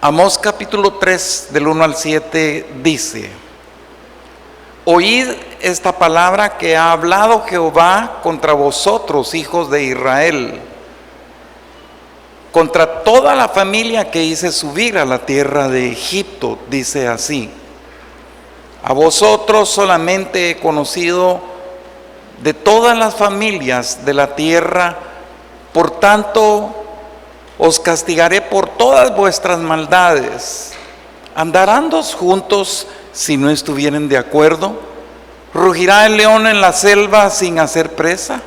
Amós capítulo 3 del 1 al 7 dice: Oíd esta palabra que ha hablado Jehová contra vosotros, hijos de Israel, contra toda la familia que hice subir a la tierra de Egipto. Dice así: a vosotros solamente he conocido de todas las familias de la tierra, por tanto os castigaré por todas vuestras maldades. ¿Andarán dos juntos si no estuvieren de acuerdo? ¿Rugirá el león en la selva sin hacer presa?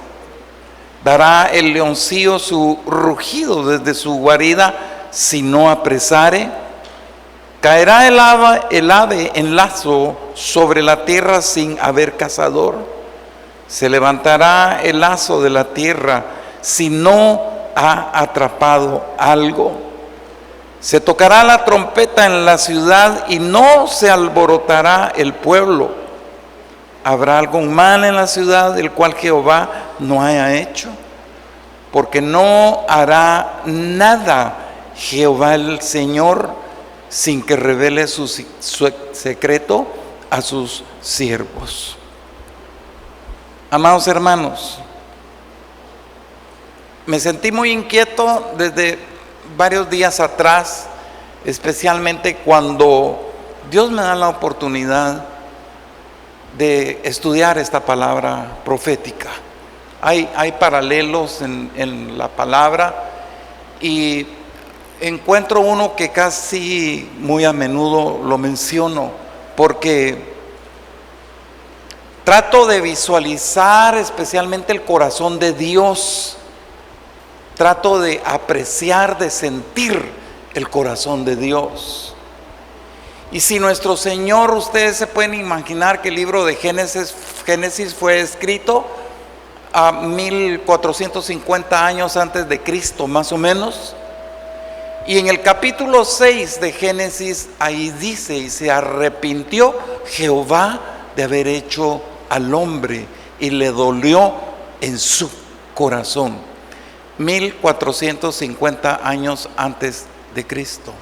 ¿Dará el leoncillo su rugido desde su guarida si no apresare? ¿Caerá el ave en lazo sobre la tierra sin haber cazador? ¿Se levantará el lazo de la tierra si no ha atrapado algo? Se tocará la trompeta en la ciudad y no se alborotará el pueblo. ¿Habrá algún mal en la ciudad el cual Jehová no haya hecho? Porque no hará nada Jehová el Señor sin que revele su secreto a sus siervos. Amados hermanos, me sentí muy inquieto desde varios días atrás, especialmente cuando Dios me da la oportunidad de estudiar esta palabra profética. Hay paralelos en la palabra, y encuentro uno que casi muy a menudo lo menciono, porque trato de visualizar especialmente el corazón de Dios. Trato de apreciar, de sentir el corazón de Dios. Y si nuestro Señor, ustedes se pueden imaginar que el libro de Génesis fue escrito a 1450 años antes de Cristo, más o menos. Y en el capítulo 6 de Génesis, ahí dice: y se arrepintió Jehová de haber hecho al hombre, y le dolió en su corazón. 1450 años antes de Cristo.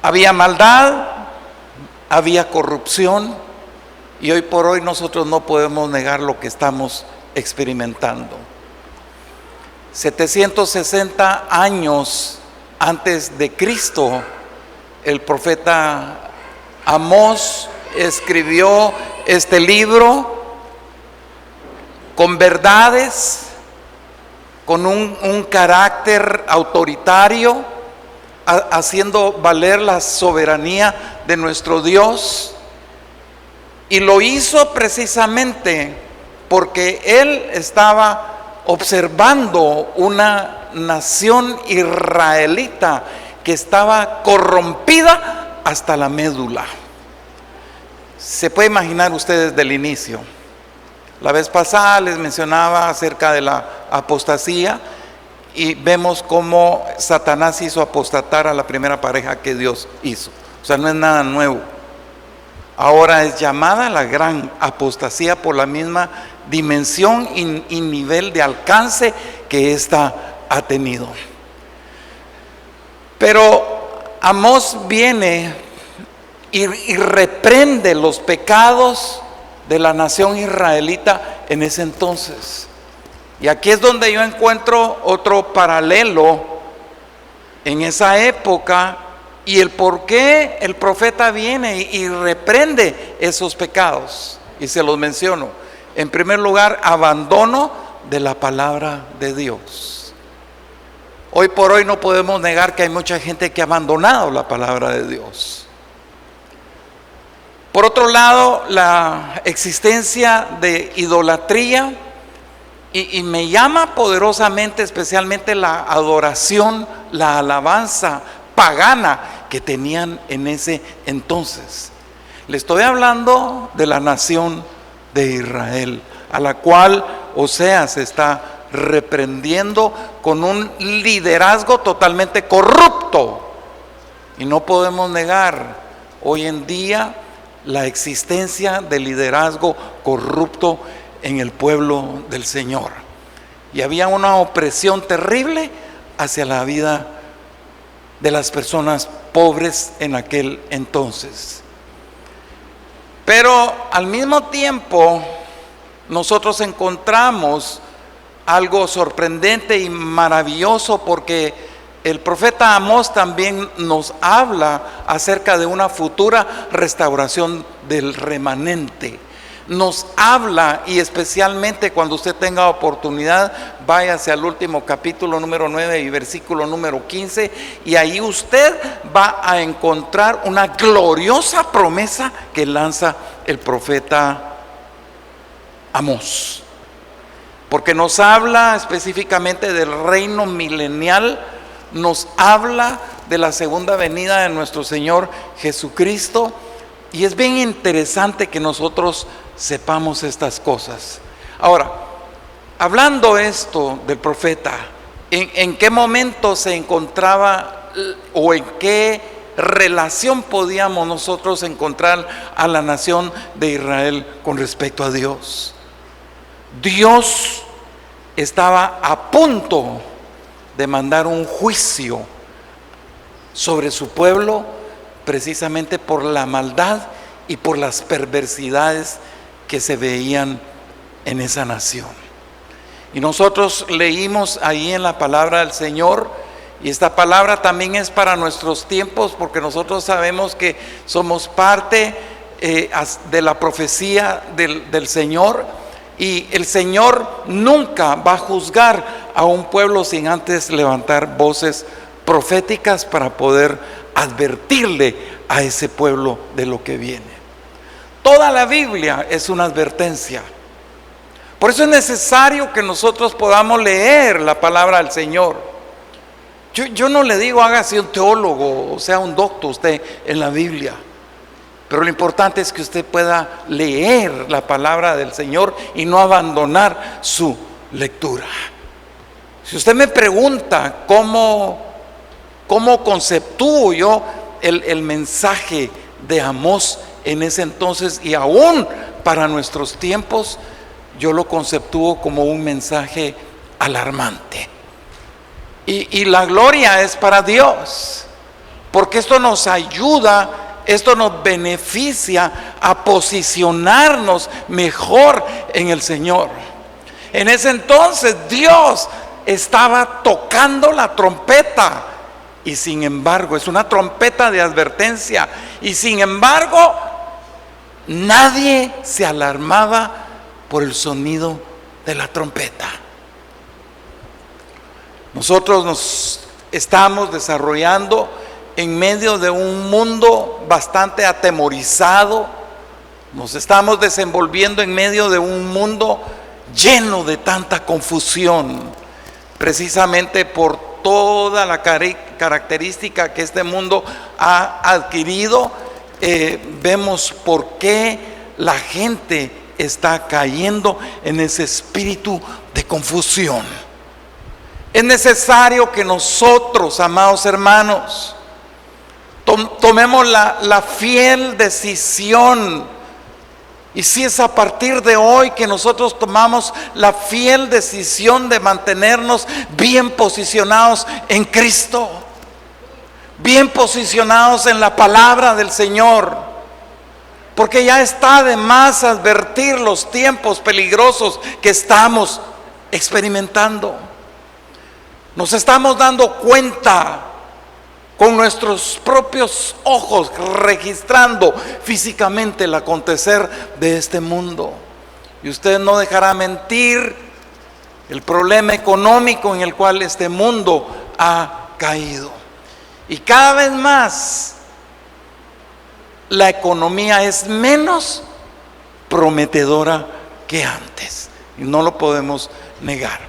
Había maldad, había corrupción, y hoy por hoy nosotros no podemos negar lo que estamos experimentando. 760 años antes de Cristo, el profeta Amós escribió este libro con verdades, con un carácter autoritario, haciendo valer la soberanía de nuestro Dios. Y lo hizo precisamente porque él estaba observando una nación israelita que estaba corrompida hasta la médula. Se puede imaginar ustedes del inicio. La vez pasada les mencionaba acerca de la apostasía, y vemos cómo Satanás hizo apostatar a la primera pareja que Dios hizo. O sea, no es nada nuevo. Ahora es llamada la gran apostasía por la misma dimensión y nivel de alcance que ésta ha tenido. Pero Amós viene y reprende los pecados de la nación israelita en ese entonces. Y aquí es donde yo encuentro otro paralelo en esa época, y el por qué el profeta viene y reprende esos pecados. Y se los menciono. En primer lugar, abandono de la palabra de Dios. Hoy por hoy no podemos negar que hay mucha gente que ha abandonado la palabra de Dios. Por otro lado, la existencia de idolatría, y me llama poderosamente, especialmente la adoración, la alabanza pagana que tenían en ese entonces. Le estoy hablando de la nación de Israel, a la cual Oseas está reprendiendo con un liderazgo totalmente corrupto. Y no podemos negar hoy en día la existencia del liderazgo corrupto en el pueblo del Señor. Y había una opresión terrible hacia la vida de las personas pobres en aquel entonces. Pero al mismo tiempo nosotros encontramos algo sorprendente y maravilloso, porque el profeta Amós también nos habla acerca de una futura restauración del remanente. Nos habla, y especialmente cuando usted tenga oportunidad, váyase al último capítulo número 9 y versículo número 15, y ahí usted va a encontrar una gloriosa promesa que lanza el profeta Amós, porque nos habla específicamente del reino milenial, nos habla de la segunda venida de nuestro Señor Jesucristo, y es bien interesante que nosotros sepamos estas cosas. Ahora, hablando esto del profeta, ¿en qué momento se encontraba o en qué relación podíamos nosotros encontrar a la nación de Israel con respecto a Dios? Dios estaba a punto de mandar un juicio sobre su pueblo, precisamente por la maldad y por las perversidades que se veían en esa nación. Y nosotros leímos ahí en la palabra del Señor, y esta palabra también es para nuestros tiempos, porque nosotros sabemos que somos parte de la profecía del Señor, y el Señor nunca va a juzgar a un pueblo sin antes levantar voces proféticas para poder advertirle a ese pueblo de lo que viene. Toda la Biblia es una advertencia. Por eso es necesario que nosotros podamos leer la palabra del Señor. Yo no le digo hágase un teólogo o sea un doctor usted en la Biblia, pero lo importante es que usted pueda leer la palabra del Señor y no abandonar su lectura. Si usted me pregunta cómo conceptúo yo el mensaje de Amós en ese entonces y aún para nuestros tiempos, yo lo conceptúo como un mensaje alarmante. Y la gloria es para Dios, porque esto nos ayuda, esto nos beneficia a posicionarnos mejor en el Señor. En ese entonces Dios estaba tocando la trompeta, y sin embargo es una trompeta de advertencia, y sin embargo nadie se alarmaba por el sonido de la trompeta. Nosotros nos estamos desarrollando en medio de un mundo bastante atemorizado, nos estamos desenvolviendo en medio de un mundo lleno de tanta confusión, precisamente por toda la característica que este mundo ha adquirido. Vemos por qué la gente está cayendo en ese espíritu de confusión. Es necesario que nosotros, amados hermanos, tomemos la fiel decisión. Y si es a partir de hoy que nosotros tomamos la fiel decisión de mantenernos bien posicionados en Cristo, bien posicionados en la palabra del Señor, porque ya está de más advertir los tiempos peligrosos que estamos experimentando. Nos estamos dando cuenta con nuestros propios ojos, registrando físicamente el acontecer de este mundo. Y usted no dejará mentir el problema económico en el cual este mundo ha caído. Y cada vez más la economía es menos prometedora que antes, y no lo podemos negar.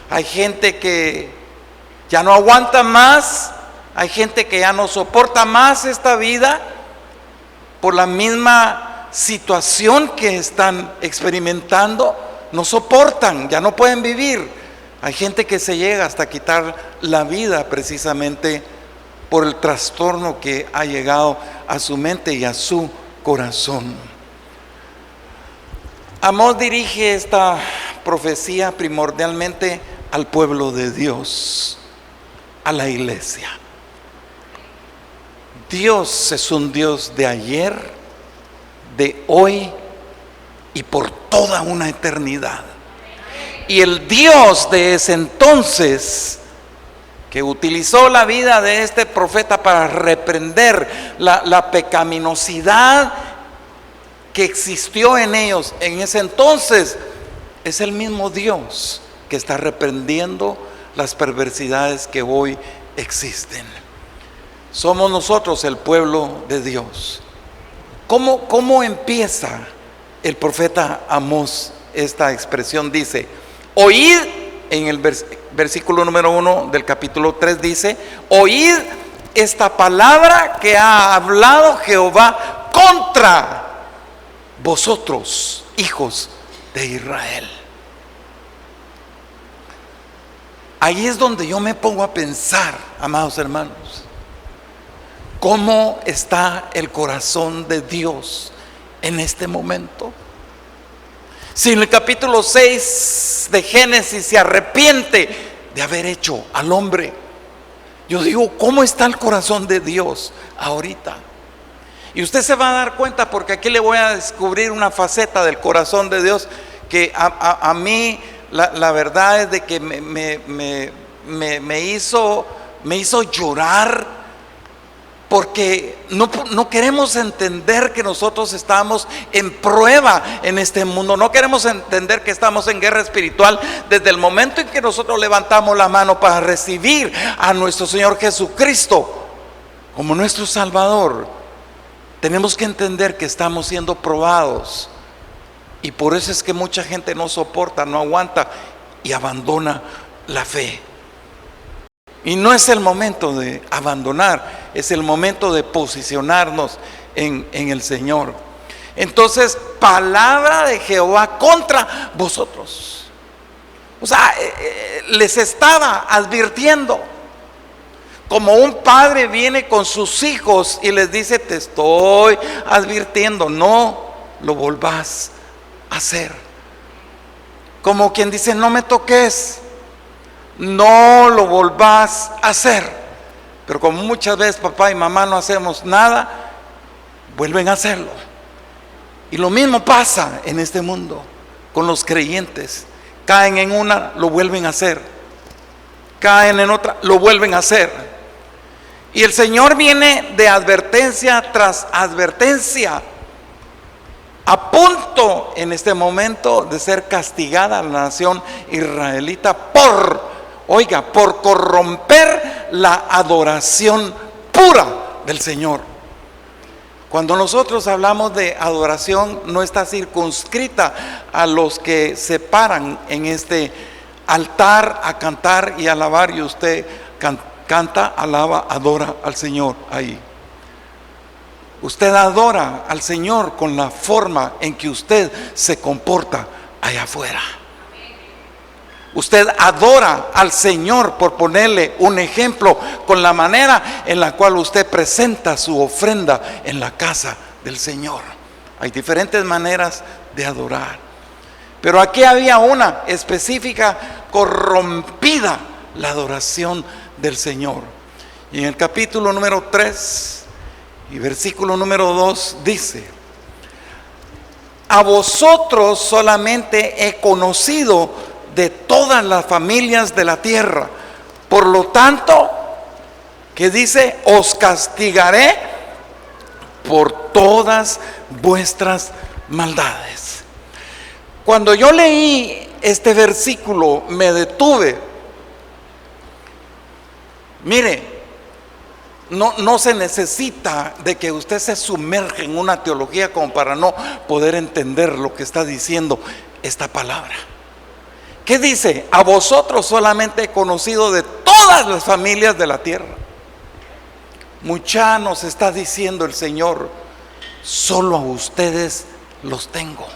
Hay gente que ya no aguanta más, hay gente que ya no soporta más esta vida por la misma situación que están experimentando. No soportan, ya no pueden vivir. Hay gente que se llega hasta quitar la vida precisamente por el trastorno que ha llegado a su mente y a su corazón. Amós dirige esta profecía primordialmente al pueblo de Dios, a la iglesia. Dios es un Dios de ayer, de hoy y por toda una eternidad. Y el Dios de ese entonces, que utilizó la vida de este profeta para reprender la pecaminosidad que existió en ellos en ese entonces, es el mismo Dios que está reprendiendo las perversidades que hoy existen. Somos nosotros el pueblo de Dios. ¿Cómo empieza el profeta Amós esta expresión? Dice: oíd, en el versículo número 1 del capítulo 3 dice: oíd esta palabra que ha hablado Jehová contra vosotros, hijos de Israel. Ahí es donde yo me pongo a pensar, amados hermanos, ¿cómo está el corazón de Dios en este momento? Si en el capítulo 6 de Génesis se arrepiente de haber hecho al hombre, yo digo, ¿cómo está el corazón de Dios ahorita? Y usted se va a dar cuenta, porque aquí le voy a descubrir una faceta del corazón de Dios que a mí la verdad es de que me hizo llorar. Porque no queremos entender que nosotros estamos en prueba en este mundo. No queremos entender que estamos en guerra espiritual. Desde el momento en que nosotros levantamos la mano para recibir a nuestro Señor Jesucristo como nuestro Salvador, tenemos que entender que estamos siendo probados. Y por eso es que mucha gente no soporta, no aguanta y abandona la fe. Y no es el momento de abandonar, es el momento de posicionarnos en el Señor. Entonces, palabra de Jehová contra vosotros. O sea, les estaba advirtiendo. Como un padre viene con sus hijos y les dice: te estoy advirtiendo, no lo volvás a hacer. Como quien dice: no me toques, no lo volvás a hacer. Pero como muchas veces papá y mamá no hacemos nada, vuelven a hacerlo. Y lo mismo pasa en este mundo con los creyentes. Caen en una, lo vuelven a hacer. Caen en otra, lo vuelven a hacer. Y el Señor viene de advertencia tras advertencia, a punto en este momento de ser castigada la nación israelita por corromper la adoración pura del Señor. Cuando nosotros hablamos de adoración, no está circunscrita a los que se paran en este altar a cantar y alabar, y usted canta, alaba, adora al Señor ahí. Usted adora al Señor con la forma en que usted se comporta allá afuera. Usted adora al Señor, por ponerle un ejemplo, con la manera en la cual usted presenta su ofrenda en la casa del Señor. Hay diferentes maneras de adorar, pero aquí había una específica: corrompida la adoración del Señor. Y en el capítulo número 3 y versículo número 2 dice: a vosotros solamente he conocido de todas las familias de la tierra. Por lo tanto, que dice: os castigaré por todas vuestras maldades. Cuando yo leí este versículo, me detuve. Mire, no se necesita de que usted se sumerja en una teología como para no poder entender lo que está diciendo esta palabra. ¿Qué dice? A vosotros solamente he conocido de todas las familias de la tierra. Mucha nos está diciendo el Señor: solo a ustedes los tengo.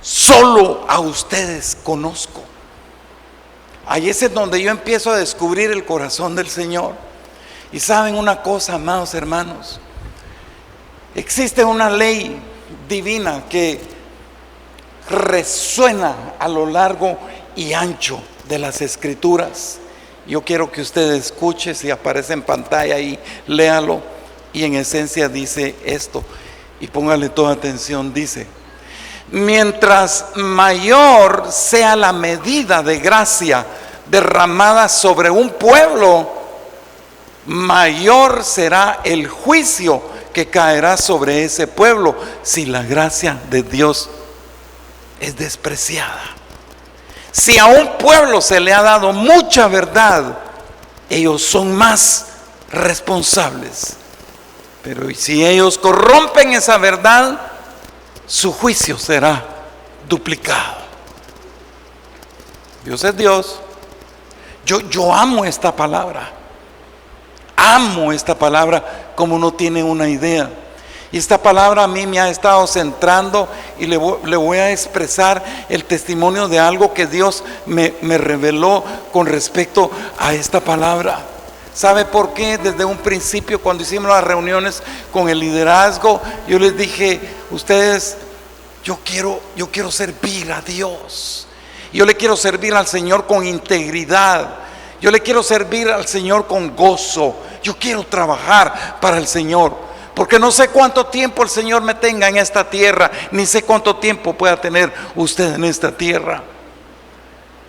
Solo a ustedes conozco. Ahí es en donde yo empiezo a descubrir el corazón del Señor. Y saben una cosa, amados hermanos, existe una ley divina que resuena a lo largo y ancho de las Escrituras, Yo quiero que usted escuche, si aparece en pantalla ahí, léalo. Y en esencia dice esto, y póngale toda atención, dice: mientras mayor sea la medida de gracia derramada sobre un pueblo, mayor será el juicio que caerá sobre ese pueblo si la gracia de Dios es despreciada. Si a un pueblo se le ha dado mucha verdad, ellos son más responsables. Pero si ellos corrompen esa verdad, su juicio será duplicado. Dios es Dios. Yo amo esta palabra. Amo esta palabra como no tiene una idea. Y esta palabra a mí me ha estado centrando, y le voy a expresar el testimonio de algo que Dios me reveló con respecto a esta palabra. ¿Sabe por qué? Desde un principio, cuando hicimos las reuniones con el liderazgo, yo les dije: ustedes, yo quiero servir a Dios. Yo le quiero servir al Señor con integridad. Yo le quiero servir al Señor con gozo. Yo quiero trabajar para el Señor. Porque no sé cuánto tiempo el Señor me tenga en esta tierra, ni sé cuánto tiempo pueda tener usted en esta tierra.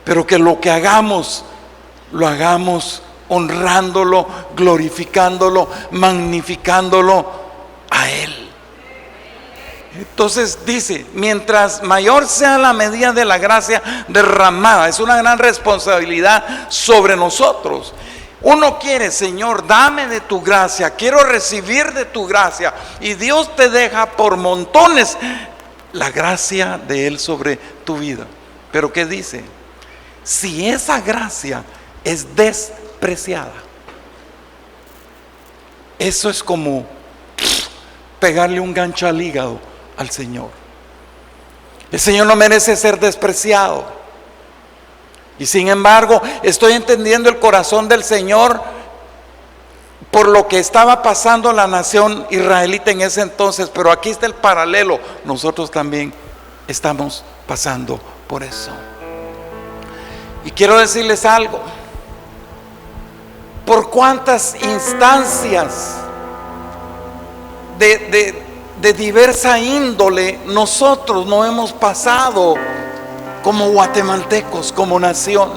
Pero que lo que hagamos, lo hagamos honrándolo, glorificándolo, magnificándolo a Él. Entonces dice: mientras mayor sea la medida de la gracia derramada. Es una gran responsabilidad sobre nosotros. Uno quiere: Señor, dame de tu gracia, quiero recibir de tu gracia. Y Dios te deja por montones la gracia de Él sobre tu vida. Pero ¿qué dice? Si esa gracia es despreciada, eso es como pegarle un gancho al hígado al Señor. El Señor no merece ser despreciado. Y sin embargo, estoy entendiendo el corazón del Señor por lo que estaba pasando la nación israelita en ese entonces. Pero aquí está el paralelo. Nosotros también estamos pasando por eso. Y quiero decirles algo. Por cuántas instancias de diversa índole nosotros no hemos pasado como guatemaltecos, como nación.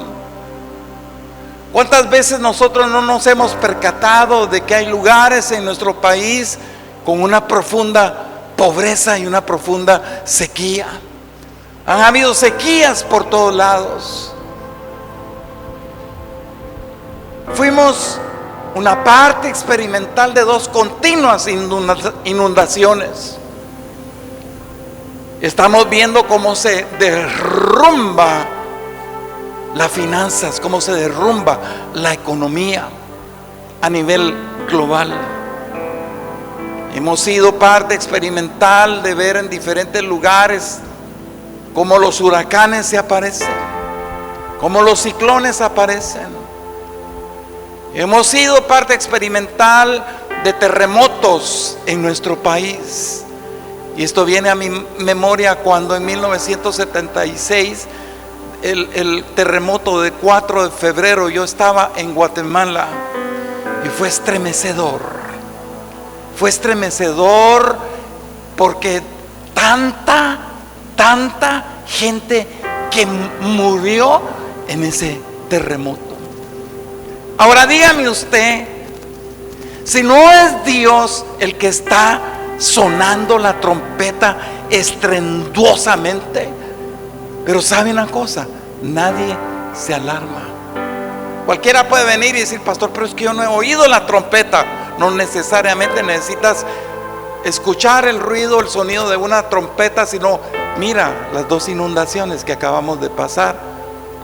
¿Cuántas veces nosotros no nos hemos percatado de que hay lugares en nuestro país con una profunda pobreza y una profunda sequía? Han habido sequías por todos lados. Fuimos una parte experimental de 2 continuas inundaciones. Estamos viendo cómo se derrumba las finanzas, cómo se derrumba la economía a nivel global. Hemos sido parte experimental de ver en diferentes lugares cómo los huracanes se aparecen, cómo los ciclones aparecen. Hemos sido parte experimental de terremotos en nuestro país. Y esto viene a mi memoria cuando en 1976, el terremoto de 4 de febrero, yo estaba en Guatemala y fue estremecedor. Fue estremecedor porque tanta gente que murió en ese terremoto. Ahora dígame usted, si no es Dios el que está sonando la trompeta estruendosamente, pero sabe una cosa, nadie se alarma. Cualquiera puede venir y decir: pastor, pero es que yo no he oído la trompeta. No necesariamente necesitas escuchar el ruido, el sonido de una trompeta, sino mira las 2 inundaciones que acabamos de pasar,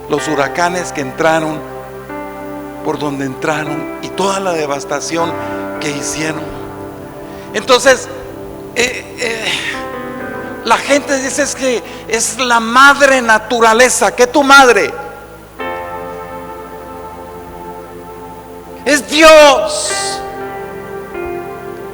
los huracanes que entraron por donde entraron y toda la devastación que hicieron. Entonces la gente dice: es que es la madre naturaleza. ¿Qué es tu madre? Es Dios.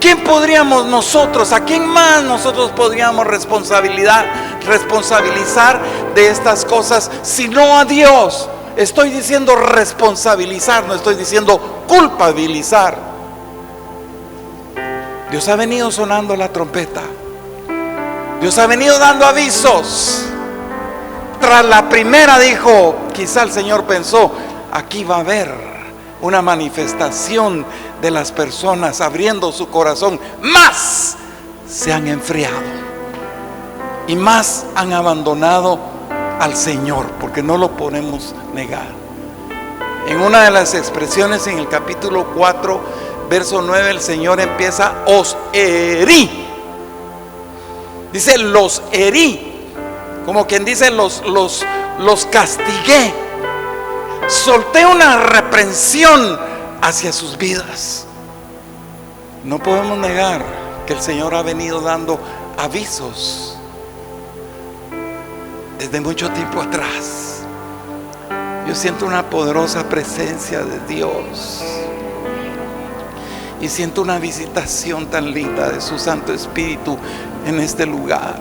¿Quién podríamos nosotros, a quién más nosotros podríamos responsabilizar de estas cosas, sino a Dios? estoy diciendo responsabilizar, no estoy diciendo culpabilizar. Dios ha venido sonando la trompeta. Dios ha venido dando avisos. Tras la primera dijo, quizá el Señor pensó, aquí va a haber una manifestación de las personas abriendo su corazón. Más se han enfriado y más han abandonado al Señor, porque no lo podemos negar. En una de las expresiones en el capítulo 4, verso 9, el Señor empieza: os herí. Dice, los herí, como quien dice, los castigué. Solté una reprensión hacia sus vidas. No podemos negar que el Señor ha venido dando avisos desde mucho tiempo atrás. Yo siento una poderosa presencia de Dios y siento una visitación tan linda de su Santo Espíritu en este lugar.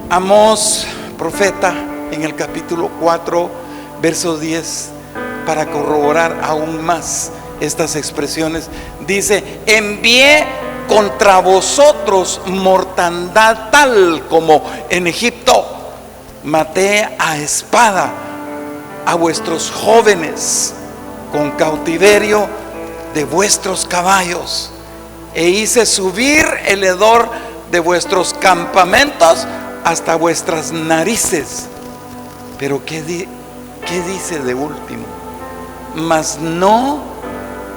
Amós, profeta, en el capítulo 4, verso 10, para corroborar aún más estas expresiones, dice: envié contra vosotros mortandad tal como en Egipto. Maté a espada a vuestros jóvenes con cautiverio de vuestros caballos, e hice subir el hedor de vuestros campamentos hasta vuestras narices. Pero ¿qué dice de último? Mas no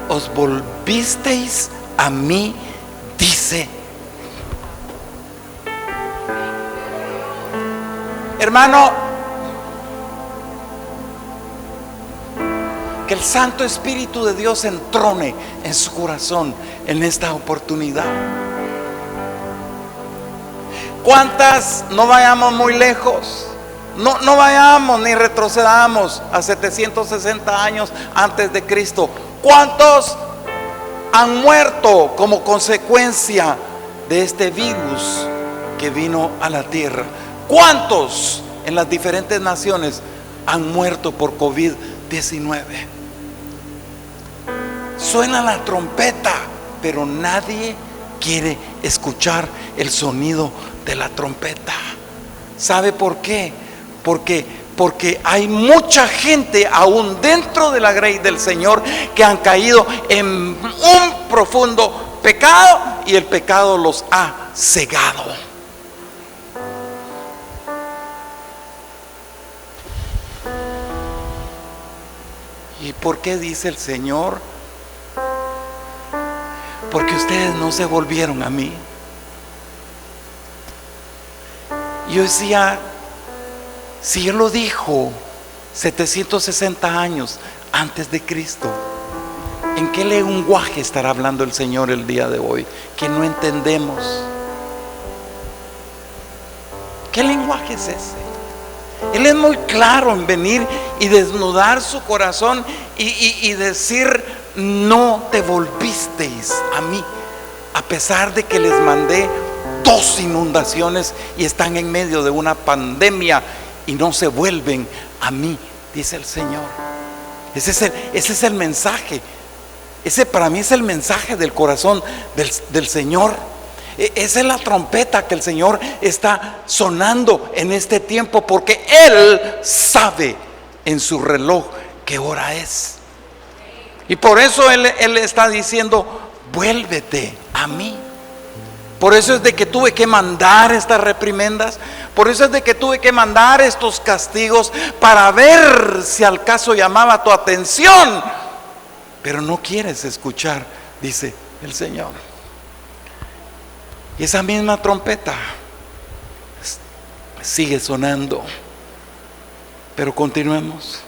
os volvisteis a mí, dice. Hermano, que el Santo Espíritu de Dios entrone en su corazón en esta oportunidad. ¿Cuántas? No vayamos muy lejos. No vayamos ni retrocedamos a 760 años antes de Cristo. ¿Cuántos han muerto como consecuencia de este virus que vino a la tierra? ¿Cuántos en las diferentes naciones han muerto por COVID-19? Suena la trompeta, pero nadie quiere escuchar el sonido de la trompeta. ¿Sabe por qué? Porque hay mucha gente aún dentro de la grey del Señor que han caído en un profundo pecado y el pecado los ha cegado. ¿Y por qué dice el Señor? Porque ustedes no se volvieron a mí. Yo decía, si Él lo dijo 760 años antes de Cristo, ¿en qué lenguaje estará hablando el Señor el día de hoy que no entendemos? ¿Qué lenguaje es ese? Él es muy claro en venir y desnudar su corazón y decir: no te volvisteis a mí, a pesar de que les mandé 2 inundaciones y están en medio de una pandemia y no se vuelven a mí, dice el Señor. Ese es el mensaje. Ese para mí es el mensaje del corazón del Señor. Esa es la trompeta que el Señor está sonando en este tiempo, porque Él sabe en su reloj qué hora es. Y por eso Él está diciendo: vuélvete a mí. Por eso es de que tuve que mandar estas reprimendas. Por eso es de que tuve que mandar estos castigos, para ver si al caso llamaba tu atención. Pero no quieres escuchar, dice el Señor. Y esa misma trompeta sigue sonando. Pero continuemos.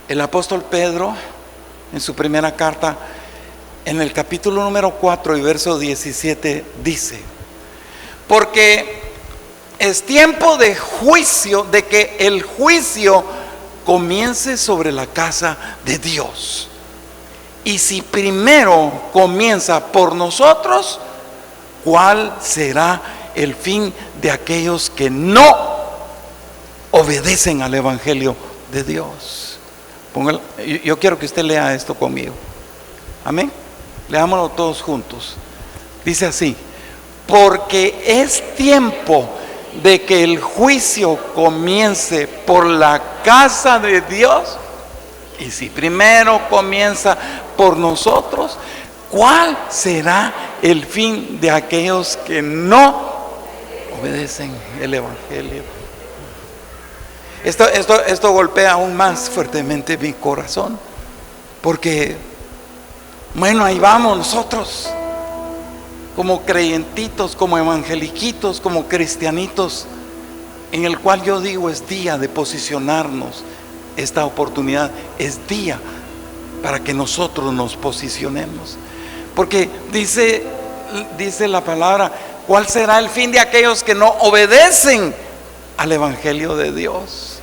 El apóstol Pedro, en su primera carta, en el capítulo número 4 y verso 17, dice: porque es tiempo de juicio, de que el juicio comience sobre la casa de Dios. Y si primero comienza por nosotros, ¿cuál será el fin de aquellos que no obedecen al Evangelio de Dios. Yo quiero que usted lea esto conmigo. Amén. Leámoslo todos juntos. Dice así: porque es tiempo de que el juicio comience por la casa de Dios. Y si primero comienza por nosotros, ¿cuál será el fin de aquellos que no obedecen el Evangelio? Esto golpea aún más fuertemente mi corazón, porque bueno, ahí vamos nosotros, como creyentitos, como evangeliquitos, como cristianitos, en el cual yo digo es día de posicionarnos. Esta oportunidad es día para que nosotros nos posicionemos, porque dice la palabra: ¿cuál será el fin de aquellos que no obedecen al Evangelio de Dios?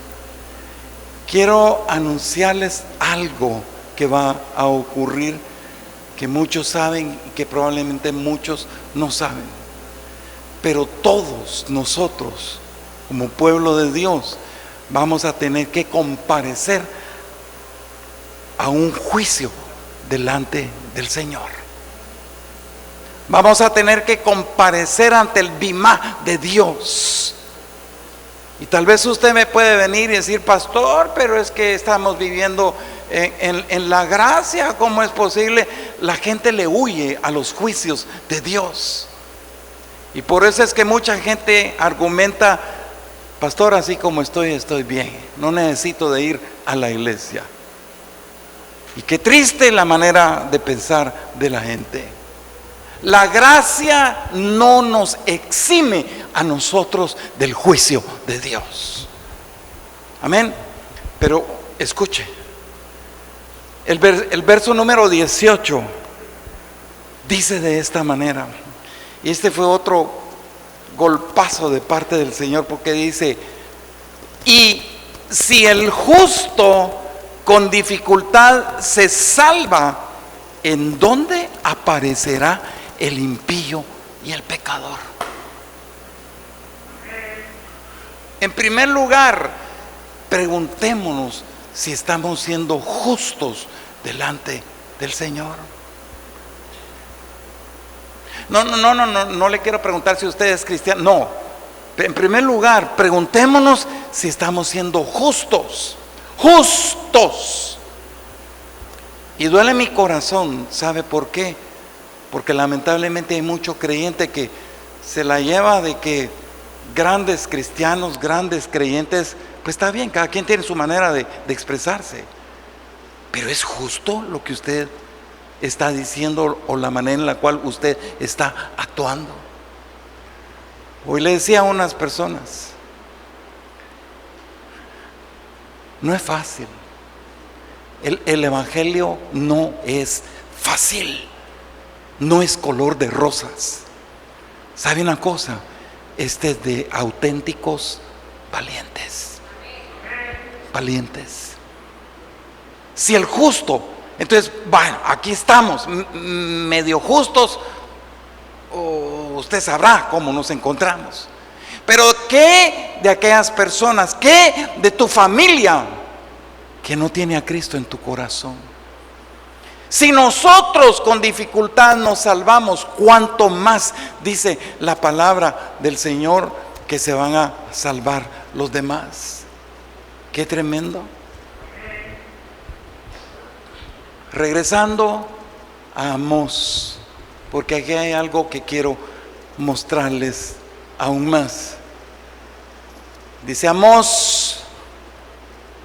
Quiero anunciarles algo que va a ocurrir, que muchos saben y que probablemente muchos no saben, pero todos nosotros como pueblo de Dios vamos a tener que comparecer a un juicio delante del Señor. Vamos a tener que comparecer ante el bimá de Dios. Y tal vez usted me puede venir y decir: pastor, pero es que estamos viviendo en la gracia, ¿cómo es posible? La gente le huye a los juicios de Dios. Y por eso es que mucha gente argumenta: pastor, así como estoy bien, no necesito de ir a la iglesia. Y qué triste la manera de pensar de la gente. La gracia no nos exime a nosotros del juicio de Dios. Amén. Pero escuche, el verso número 18 dice de esta manera, y este fue otro golpazo de parte del Señor, porque dice: y si el justo con dificultad se salva, ¿en dónde aparecerá el impío y el pecador? En primer lugar, preguntémonos si estamos siendo justos delante del Señor. No le quiero preguntar si usted es cristiano. No, en primer lugar, preguntémonos si estamos siendo justos. Y duele mi corazón, ¿sabe por qué? Porque lamentablemente hay mucho creyente que se la lleva de que grandes cristianos, grandes creyentes, pues está bien, cada quien tiene su manera de expresarse, pero ¿es justo lo que usted está diciendo o la manera en la cual usted está actuando? Hoy le decía a unas personas: no es fácil. El Evangelio no es fácil, no es color de rosas. ¿Sabe una cosa? Este es de auténticos valientes. Si el justo, entonces, bueno, aquí estamos, medio justos, usted sabrá cómo nos encontramos. Pero ¿qué de aquellas personas, qué de tu familia que no tiene a Cristo en tu corazón? Si nosotros con dificultad nos salvamos, ¿cuánto más dice la palabra del Señor que se van a salvar los demás? Qué tremendo. Regresando a Amós, porque aquí hay algo que quiero mostrarles aún más. Dice Amós,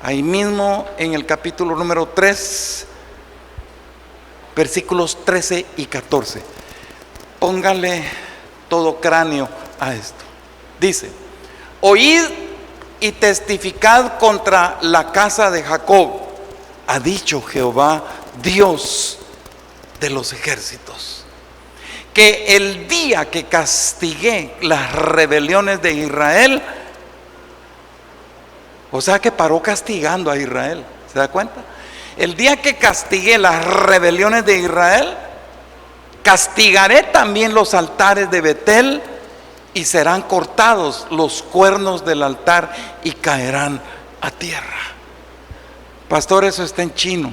ahí mismo en el capítulo número 3, versículos 13 y 14. Póngale todo cráneo a esto. Dice: oíd y testificad contra la casa de Jacob, ha dicho Jehová, Dios de los ejércitos, que el día que castigué las rebeliones de Israel, o sea que paró castigando a Israel, ¿se da cuenta? El día que castigué las rebeliones de Israel, castigaré también los altares de Betel y serán cortados los cuernos del altar y caerán a tierra. Pastor, eso está en chino.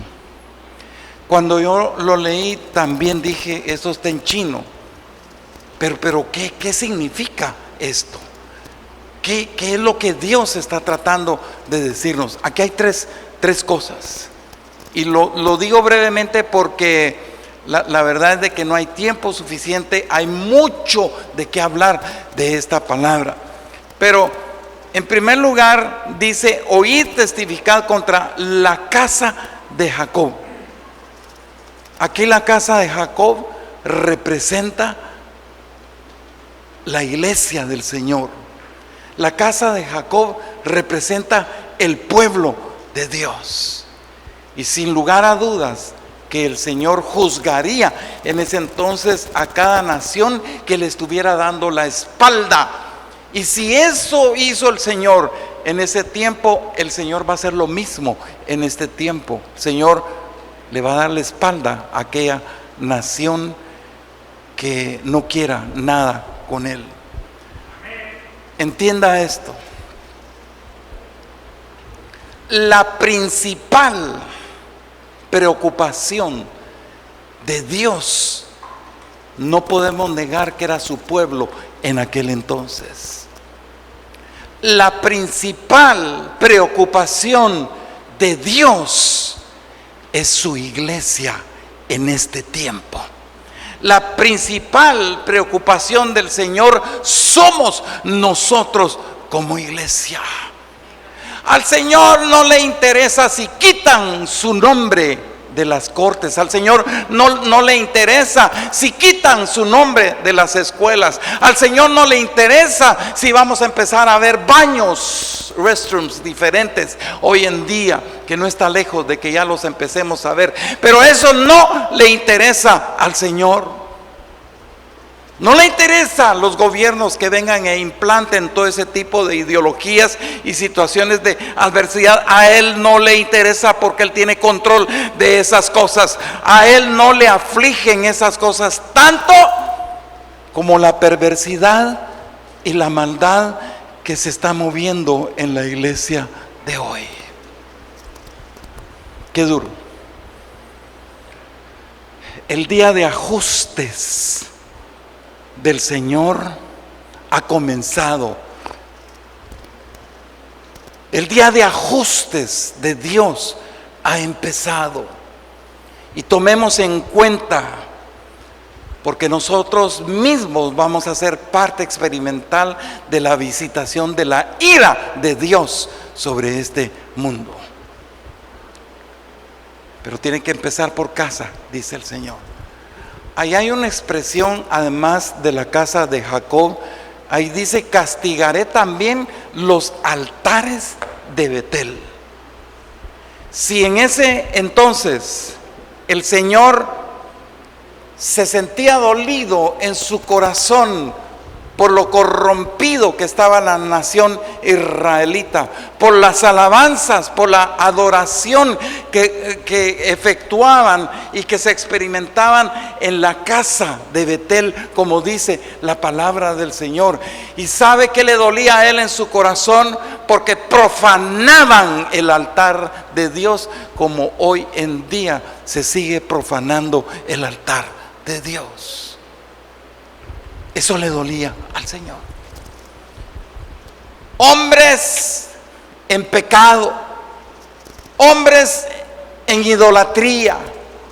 Cuando yo lo leí también dije, eso está en chino. Pero ¿qué significa esto? ¿Qué es lo que Dios está tratando de decirnos? Aquí hay tres cosas. Y lo digo brevemente porque la verdad es de que no hay tiempo suficiente. Hay mucho de qué hablar de esta palabra. Pero en primer lugar dice, oíd testificar contra la casa de Jacob. Aquí la casa de Jacob representa la iglesia del Señor. La casa de Jacob representa el pueblo de Dios. Y sin lugar a dudas que el Señor juzgaría en ese entonces a cada nación que le estuviera dando la espalda. Y si eso hizo el Señor en ese tiempo, el Señor va a hacer lo mismo en este tiempo. El Señor le va a dar la espalda a aquella nación que no quiera nada con Él. Entienda esto. La principal preocupación de Dios, no podemos negar que era su pueblo en aquel entonces. La principal preocupación de Dios es su iglesia en este tiempo. La principal preocupación del Señor somos nosotros como iglesia. Al Señor no le interesa si quitan su nombre de las cortes. Al Señor no le interesa si quitan su nombre de las escuelas. Al Señor no le interesa si vamos a empezar a ver baños, restrooms diferentes hoy en día, que no está lejos de que ya los empecemos a ver. Pero eso no le interesa al Señor. No le interesa los gobiernos que vengan e implanten todo ese tipo de ideologías y situaciones de adversidad. A Él no le interesa porque Él tiene control de esas cosas. A Él no le afligen esas cosas tanto como la perversidad y la maldad que se está moviendo en la iglesia de hoy. Qué duro. El día de ajustes del Señor ha comenzado. El día de ajustes de Dios ha empezado. Y tomemos en cuenta, porque nosotros mismos vamos a ser parte experimental de la visitación de la ira de Dios sobre este mundo. Pero tiene que empezar por casa, dice el Señor. Ahí hay una expresión, además de la casa de Jacob, ahí dice, castigaré también los altares de Betel. Si en ese entonces el Señor se sentía dolido en su corazón por lo corrompido que estaba la nación israelita, por las alabanzas, por la adoración que efectuaban y que se experimentaban en la casa de Betel, como dice la palabra del Señor. Y sabe que le dolía a él en su corazón, porque profanaban el altar de Dios, como hoy en día se sigue profanando el altar de Dios. Eso le dolía al Señor. Hombres en pecado, hombres en idolatría,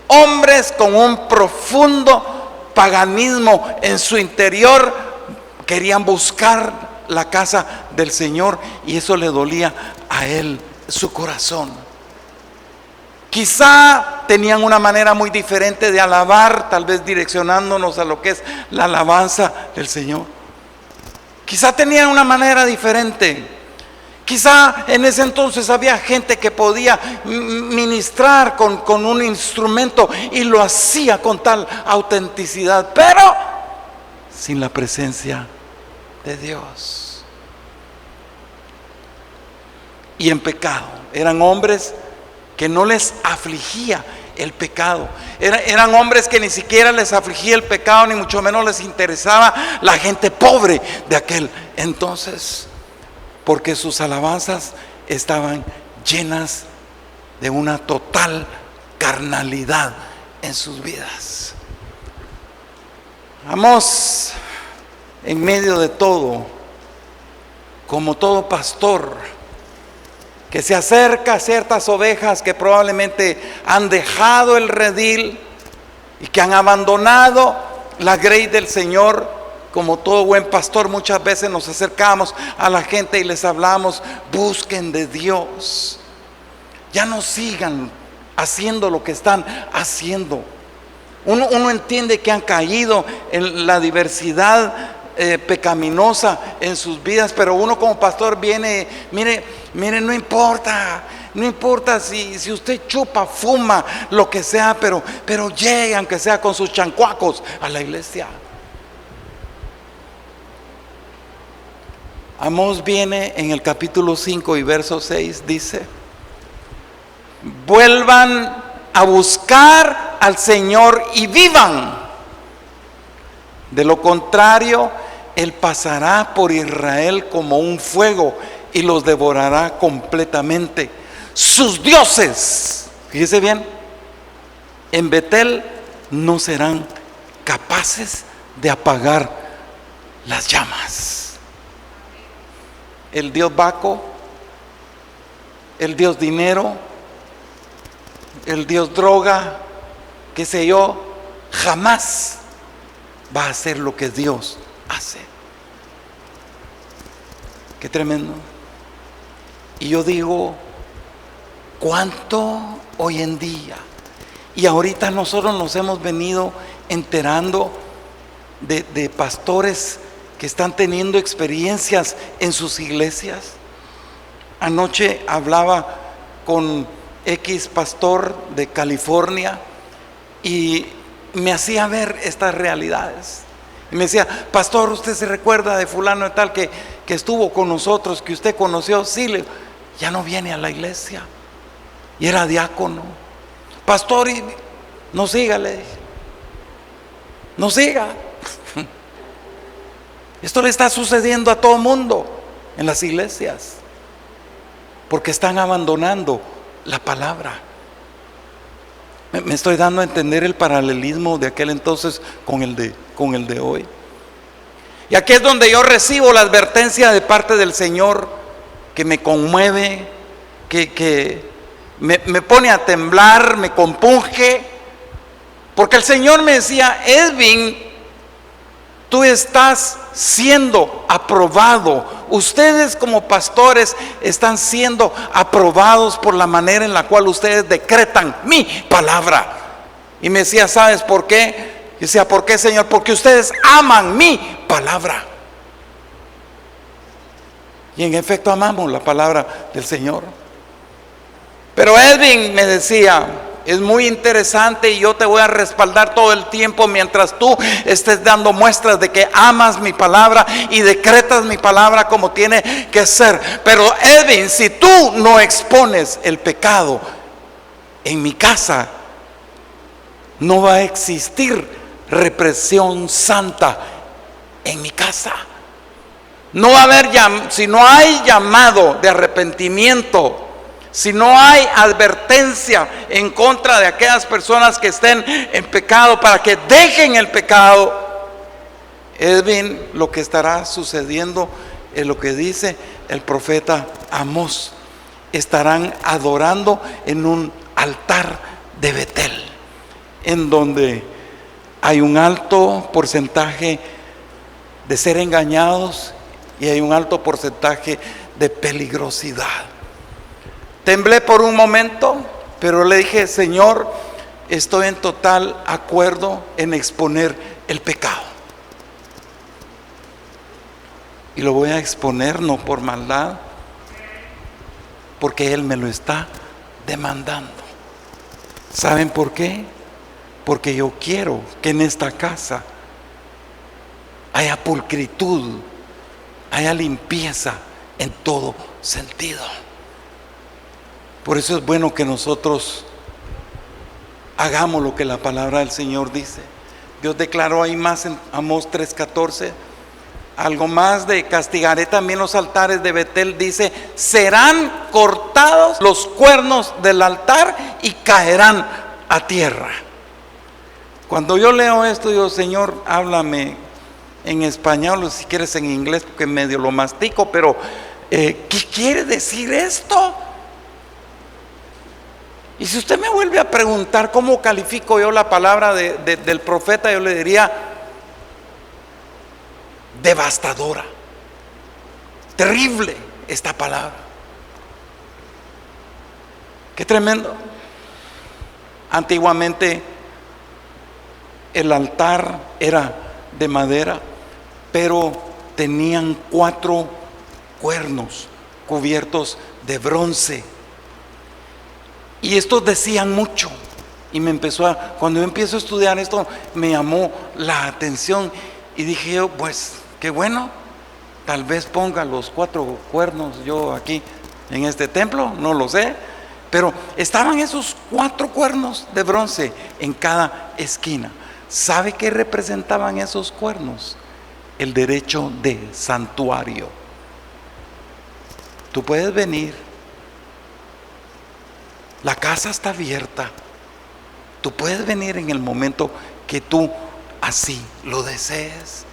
hombres con un profundo paganismo en su interior, querían buscar la casa del Señor, y eso le dolía a él, su corazón. Quizá tenían una manera muy diferente de alabar, tal vez direccionándonos a lo que es la alabanza del Señor. Quizá tenían una manera diferente. Quizá en ese entonces había gente que podía ministrar con un instrumento y lo hacía con tal autenticidad, pero sin la presencia de Dios. Y en pecado. Eran hombres que no les afligía el pecado. Eran hombres que ni siquiera les afligía el pecado, ni mucho menos les interesaba la gente pobre de aquel entonces, porque sus alabanzas estaban llenas de una total carnalidad en sus vidas. Amós, en medio de todo, como todo pastor que se acerca a ciertas ovejas que probablemente han dejado el redil y que han abandonado la grey del Señor, como todo buen pastor, muchas veces nos acercamos a la gente y les hablamos: busquen de Dios, ya no sigan haciendo lo que están haciendo. Uno entiende que han caído en la diversidad pecaminosa en sus vidas, pero uno como pastor viene, mire, no importa si usted chupa, fuma, lo que sea, pero llegue, aunque sea con sus chancuacos, a la iglesia. Amós viene en el capítulo 5 y verso 6, dice: vuelvan a buscar al Señor y vivan. De lo contrario, Él pasará por Israel como un fuego y los devorará completamente. Sus dioses, fíjese bien, en Betel no serán capaces de apagar las llamas. El dios Baco, el dios dinero, el dios droga, qué sé yo, jamás va a hacer lo que Dios hace. Qué tremendo. Y yo digo, ¿cuánto hoy en día? Y ahorita nosotros nos hemos venido enterando de pastores que están teniendo experiencias en sus iglesias. Anoche hablaba con X pastor de California y me hacía ver estas realidades. Y me decía: pastor, ¿usted se recuerda de fulano de tal que estuvo con nosotros, que usted conoció? Sí, ya no viene a la iglesia. Y era diácono. Pastor, no siga, le dije. No siga. Esto le está sucediendo a todo mundo en las iglesias, porque están abandonando la palabra. Me estoy dando a entender el paralelismo de aquel entonces con el de hoy. Y aquí es donde yo recibo la advertencia de parte del Señor, que me conmueve, que me pone a temblar, me compunge, porque el Señor me decía: Edwin, tú estás siendo aprobado. Ustedes como pastores están siendo aprobados por la manera en la cual ustedes decretan mi palabra. Y me decía: ¿sabes por qué? Y decía: ¿por qué, Señor? Porque ustedes aman mi palabra. Y en efecto amamos la palabra del Señor. Pero Edwin, me decía, es muy interesante y yo te voy a respaldar todo el tiempo mientras tú estés dando muestras de que amas mi palabra y decretas mi palabra como tiene que ser. Pero Edwin, si tú no expones el pecado en mi casa, no va a existir represión santa en mi casa. No va a haber, si no hay llamado de arrepentimiento, si no hay advertencia en contra de aquellas personas que estén en pecado para que dejen el pecado, Edwin, lo que estará sucediendo es lo que dice el profeta Amós: estarán adorando en un altar de Betel, en donde hay un alto porcentaje de ser engañados y hay un alto porcentaje de peligrosidad. Temblé por un momento, pero le dije: Señor, estoy en total acuerdo en exponer el pecado. Y lo voy a exponer no por maldad, porque Él me lo está demandando. ¿Saben por qué? Porque yo quiero que en esta casa haya pulcritud, haya limpieza en todo sentido. Por eso es bueno que nosotros hagamos lo que la palabra del Señor dice. Dios declaró ahí más en Amós 3:14, algo más de castigaré también los altares de Betel. Dice, serán cortados los cuernos del altar y caerán a tierra. Cuando yo leo esto, digo, Señor, háblame en español o si quieres en inglés, porque medio lo mastico, pero ¿qué quiere decir esto? Y si usted me vuelve a preguntar cómo califico yo la palabra del profeta, yo le diría devastadora, terrible esta palabra. Qué tremendo. Antiguamente el altar era de madera, pero tenían 4 cuernos cubiertos de bronce. Y estos decían mucho. Y cuando yo empiezo a estudiar esto, me llamó la atención. Y dije yo, pues, qué bueno. Tal vez ponga los 4 cuernos yo aquí en este templo, no lo sé. Pero estaban esos 4 cuernos de bronce en cada esquina. ¿Sabe qué representaban esos cuernos? El derecho de santuario. Tú puedes venir. La casa está abierta. Tú puedes venir en el momento que tú así lo desees.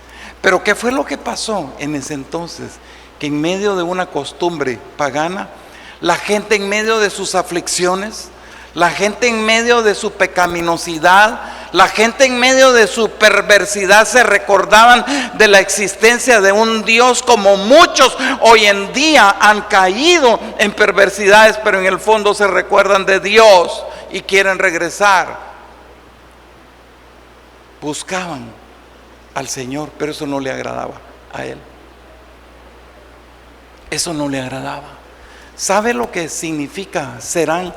Pero ¿qué fue lo que pasó en ese entonces? Que en medio de una costumbre pagana, la gente en medio de sus aflicciones, la gente en medio de su pecaminosidad, la gente en medio de su perversidad se recordaban de la existencia de un Dios, como muchos hoy en día han caído en perversidades, pero en el fondo se recuerdan de Dios y quieren regresar. Buscaban al Señor, pero eso no le agradaba a Él. Eso no le agradaba. ¿Sabe lo que significa? Serán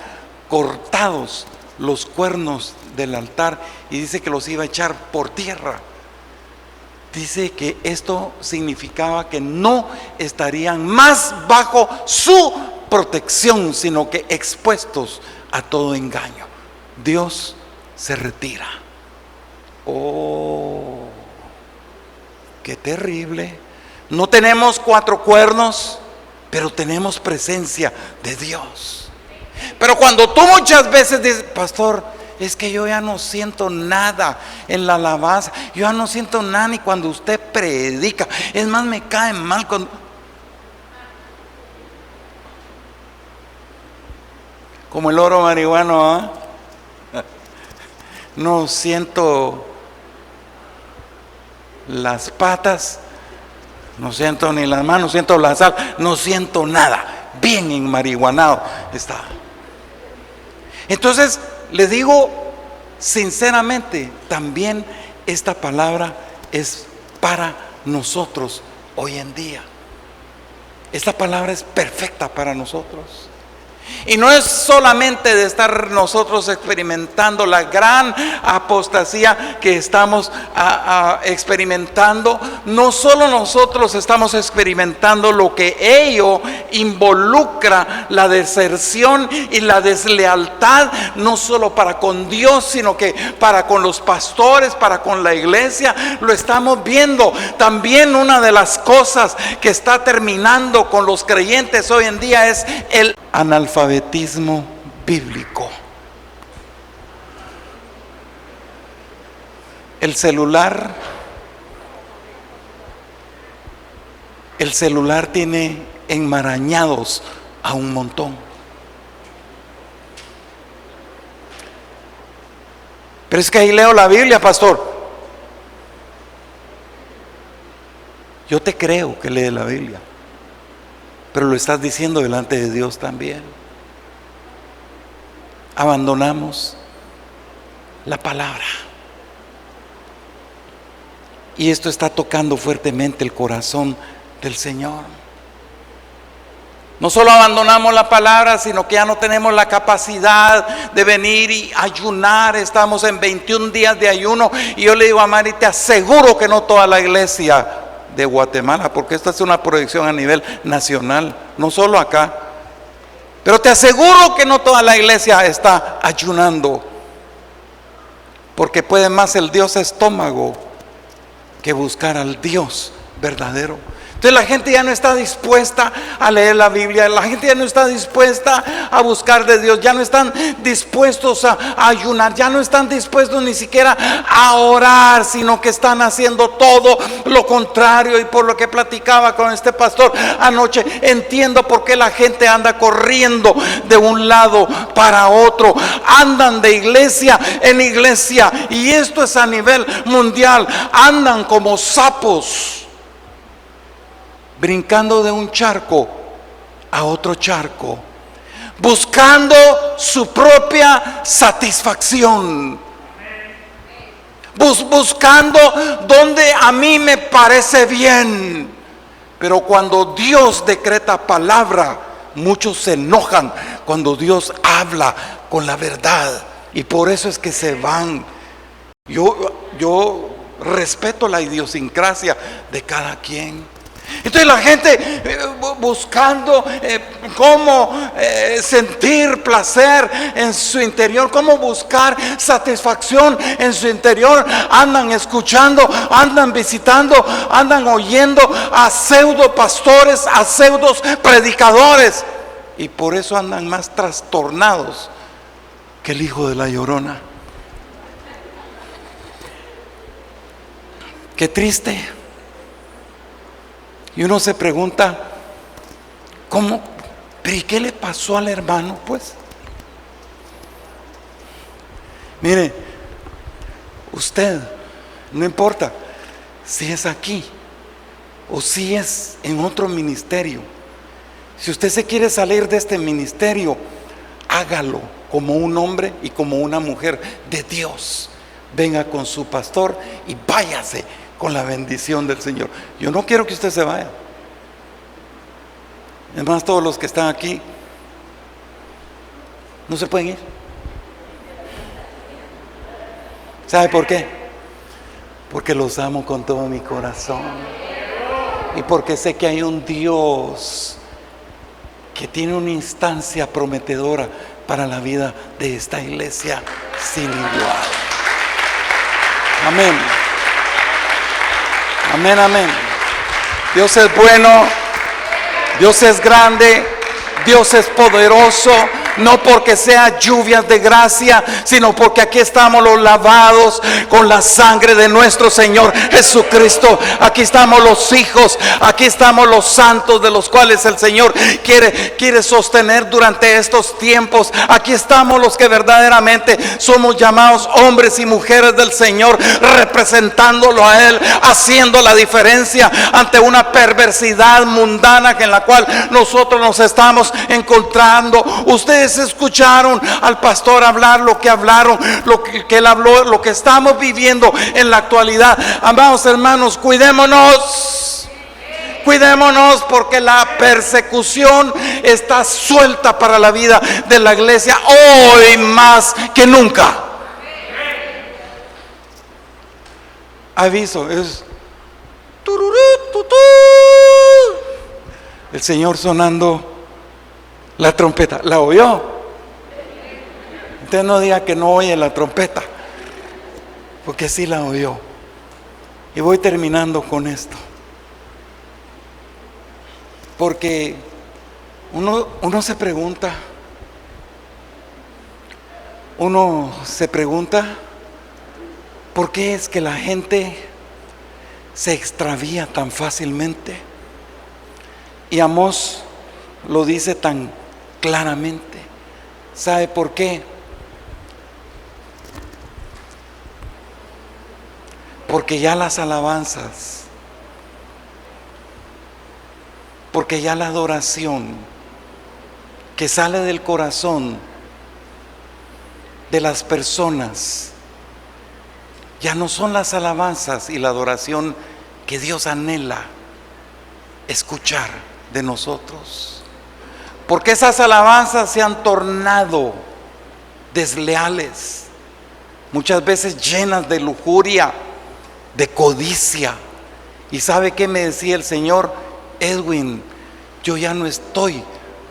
cortados los cuernos del altar, y dice que los iba a echar por tierra. Dice que esto significaba que no estarían más bajo su protección, sino que expuestos a todo engaño. Dios se retira. Oh, qué terrible. No tenemos 4 cuernos, pero tenemos presencia de Dios. Pero cuando tú muchas veces dices, pastor, es que yo ya no siento nada en la alabanza, yo ya no siento nada ni cuando usted predica, es más, me cae mal cuando... Como el oro marihuano, ¿eh? No siento las patas, no siento ni las manos, no siento la sal, no siento nada, bien enmarihuanado está. Entonces, le digo sinceramente, también esta palabra es para nosotros hoy en día. Esta palabra es perfecta para nosotros. Y no es solamente de estar nosotros experimentando la gran apostasía que estamos experimentando. No solo nosotros estamos experimentando lo que ello involucra, la deserción y la deslealtad, no solo para con Dios, sino que para con los pastores, para con la iglesia. Lo estamos viendo. También una de las cosas que está terminando con los creyentes hoy en día es el analfabetismo bíblico. El celular tiene enmarañados a un montón. Pero es que ahí leo la Biblia, pastor. Yo te creo que lees la Biblia, pero lo estás diciendo delante de Dios también. Abandonamos la palabra. Y esto está tocando fuertemente el corazón del Señor. No solo abandonamos la palabra, sino que ya no tenemos la capacidad de venir y ayunar. Estamos en 21 días de ayuno. Y yo le digo a Mari, te aseguro que no toda la iglesia de Guatemala, porque esta es una proyección a nivel nacional, no solo acá, pero te aseguro que no toda la iglesia está ayunando. porque puede más el Dios estómago que buscar al Dios verdadero. Entonces la gente ya no está dispuesta a leer la Biblia, la gente ya no está dispuesta a buscar de Dios, ya no están dispuestos a ayunar, ya no están dispuestos ni siquiera a orar, sino que están haciendo todo lo contrario. Y por lo que platicaba con este pastor anoche, entiendo por qué la gente anda corriendo de un lado para otro, andan de iglesia en iglesia, y esto es a nivel mundial, andan como sapos, brincando de un charco a otro charco, buscando su propia satisfacción, buscando donde a mí me parece bien. Pero cuando Dios decreta palabra, muchos se enojan cuando Dios habla con la verdad, y por eso es que se van. Yo respeto la idiosincrasia de cada quien. Entonces la gente buscando cómo sentir placer en su interior, cómo buscar satisfacción en su interior, andan escuchando, andan visitando, andan oyendo a pseudo pastores, a pseudos predicadores, y por eso andan más trastornados que el hijo de la Llorona. Qué triste. Y uno se pregunta, ¿cómo? ¿Pero y qué le pasó al hermano? Pues mire, usted, no importa si es aquí o si es en otro ministerio, si usted se quiere salir de este ministerio, hágalo como un hombre y como una mujer de Dios. Venga con su pastor y váyase con la bendición del Señor. Yo no quiero que usted se vaya. Además, todos los que están aquí no se pueden ir. ¿Sabe por qué? Porque los amo con todo mi corazón, y porque sé que hay un Dios que tiene una instancia prometedora para la vida de esta iglesia sin igual. Amén. Amén, amén. Dios es bueno, Dios es grande, Dios es poderoso. No porque sea lluvias de gracia, sino porque aquí estamos los lavados con la sangre de nuestro Señor Jesucristo. Aquí estamos los hijos, aquí estamos los santos de los cuales el Señor quiere sostener durante estos tiempos. Aquí estamos los que verdaderamente somos llamados hombres y mujeres del Señor, representándolo a Él, haciendo la diferencia ante una perversidad mundana en la cual nosotros nos estamos encontrando. Ustedes escucharon al pastor hablar lo que hablaron, lo que él habló, lo que estamos viviendo en la actualidad. Amados hermanos, cuidémonos, porque la persecución está suelta para la vida de la iglesia hoy más que nunca. Aviso, es el Señor sonando la trompeta. ¿La oyó? Usted no diga que no oye la trompeta, porque sí la oyó. Y voy terminando con esto, porque uno se pregunta ¿por qué es que la gente se extravía tan fácilmente? Y Amós lo dice tan claramente. ¿Sabe por qué? Porque ya las alabanzas, porque ya la adoración que sale del corazón de las personas ya no son las alabanzas y la adoración que Dios anhela escuchar de nosotros. Porque esas alabanzas se han tornado desleales, muchas veces llenas de lujuria, de codicia. ¿Y sabe qué me decía el Señor? Edwin, yo ya no estoy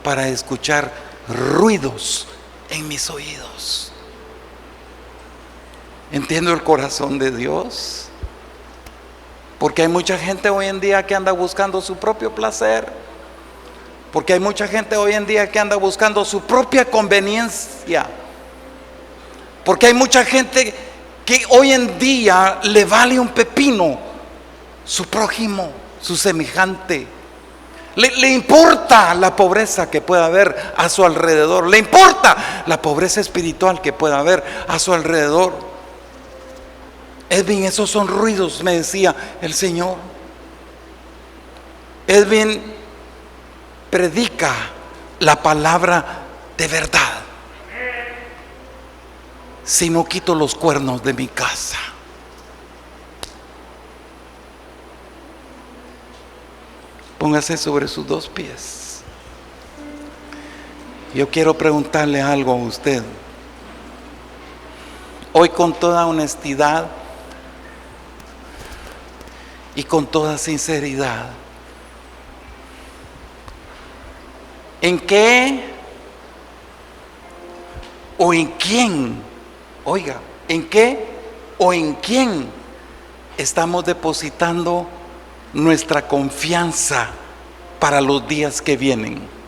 para escuchar ruidos en mis oídos. Entiendo el corazón de Dios, porque hay mucha gente hoy en día que anda buscando su propio placer, porque hay mucha gente hoy en día que anda buscando su propia conveniencia, porque hay mucha gente que hoy en día le vale un pepino su prójimo, su semejante. Le importa la pobreza que pueda haber a su alrededor, le importa la pobreza espiritual que pueda haber a su alrededor. Edwin, esos son ruidos, me decía el Señor. Edwin, predica la palabra de verdad. Si no quito los cuernos de mi casa. Póngase sobre sus dos pies. Yo quiero preguntarle algo a usted. Hoy, con toda honestidad y con toda sinceridad, ¿en qué o en quién? Oiga, ¿en qué o en quién estamos depositando nuestra confianza para los días que vienen?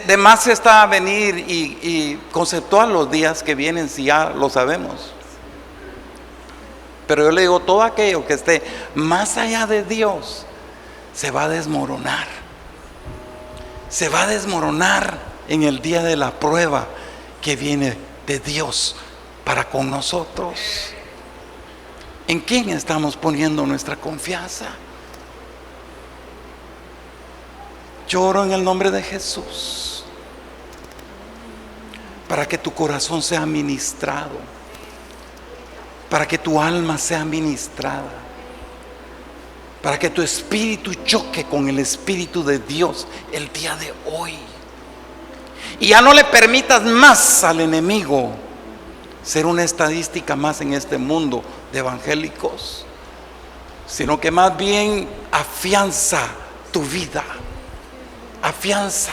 De más está venir y conceptuar los días que vienen, si ya lo sabemos. Pero yo le digo, todo aquello que esté más allá de Dios se va a desmoronar. Se va a desmoronar en el día de la prueba que viene de Dios para con nosotros. ¿En quién estamos poniendo nuestra confianza? Yo oro en el nombre de Jesús para que tu corazón sea ministrado, para que tu alma sea ministrada, para que tu espíritu choque con el Espíritu de Dios el día de hoy. Y ya no le permitas más al enemigo ser una estadística más en este mundo de evangélicos, sino que más bien afianza tu vida. Afianza.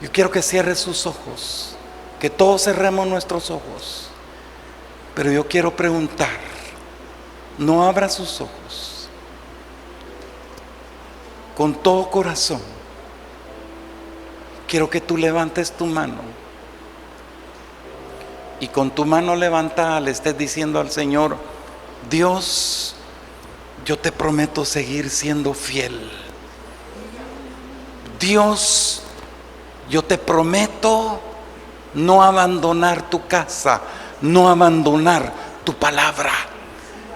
Yo quiero que cierre sus ojos, que todos cerremos nuestros ojos, pero yo quiero preguntar, no abra sus ojos, con todo corazón quiero que tú levantes tu mano y con tu mano levantada le estés diciendo al Señor: Dios, yo te prometo seguir siendo fiel. Dios, yo te prometo no abandonar tu casa, no abandonar tu palabra.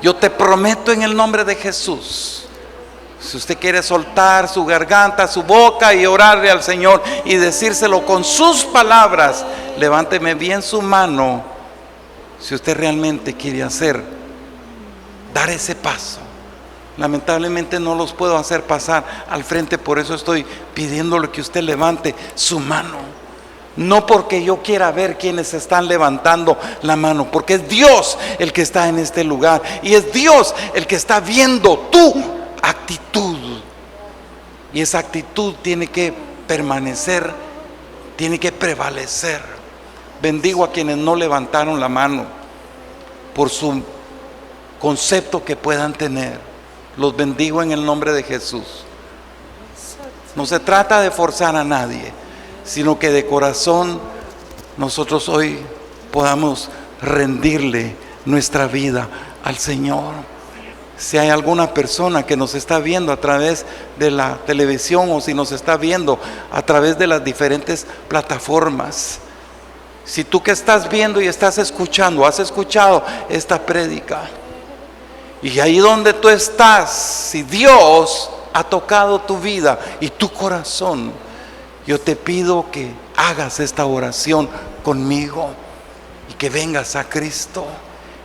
Yo te prometo en el nombre de Jesús. Si usted quiere soltar su garganta, su boca y orarle al Señor y decírselo con sus palabras, levánteme bien su mano. Si usted realmente quiere dar ese paso. Lamentablemente no los puedo hacer pasar al frente, por eso estoy pidiéndole que usted levante su mano. No porque yo quiera ver quiénes están levantando la mano, porque es Dios el que está en este lugar y es Dios el que está viendo tu actitud. Y esa actitud tiene que permanecer, tiene que prevalecer. Bendigo a quienes no levantaron la mano por su concepto que puedan tener. Los bendigo en el nombre de Jesús. No se trata de forzar a nadie, sino que de corazón nosotros hoy podamos rendirle nuestra vida al Señor. Si hay alguna persona que nos está viendo a través de la televisión o si nos está viendo a través de las diferentes plataformas, si tú que estás viendo y estás escuchando, has escuchado esta prédica, y ahí donde tú estás, si Dios ha tocado tu vida y tu corazón, yo te pido que hagas esta oración conmigo y que vengas a Cristo.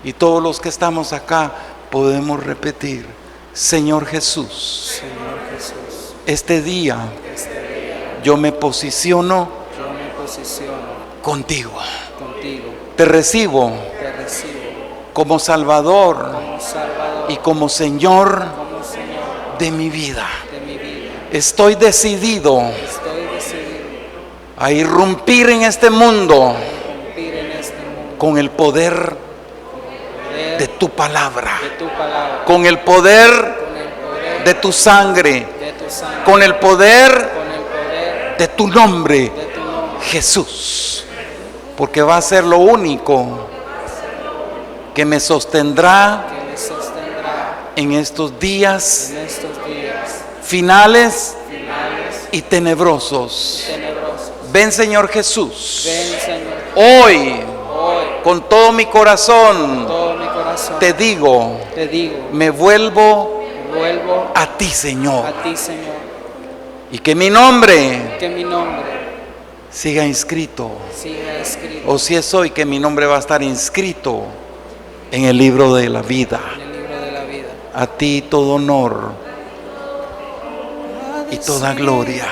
Y todos los que estamos acá podemos repetir: Señor Jesús, este día yo me posiciono contigo. Te recibo como Salvador y como Señor de mi vida. Estoy decidido a irrumpir en este mundo irrumpir en este mundo con el poder poder de tu palabra, de tu palabra, con el poder con el poder de tu sangre, de tu sangre, con el poder con el poder de tu nombre, de tu nombre, Jesús, porque va a ser lo único que me sostendrá que me sostendrá en estos días en estos días finales finales y tenebrosos. tenebrosos. Ven, Señor Jesús, Ven, Señor, hoy hoy con todo mi corazón todo mi corazón te digo, te digo, me vuelvo vuelvo a ti, Señor, a ti, Señor, y que mi nombre que mi nombre siga inscrito, siga escrito o si es hoy que mi nombre va a estar inscrito en el libro de la vida. en el libro de la vida. A ti todo honor y toda gloria.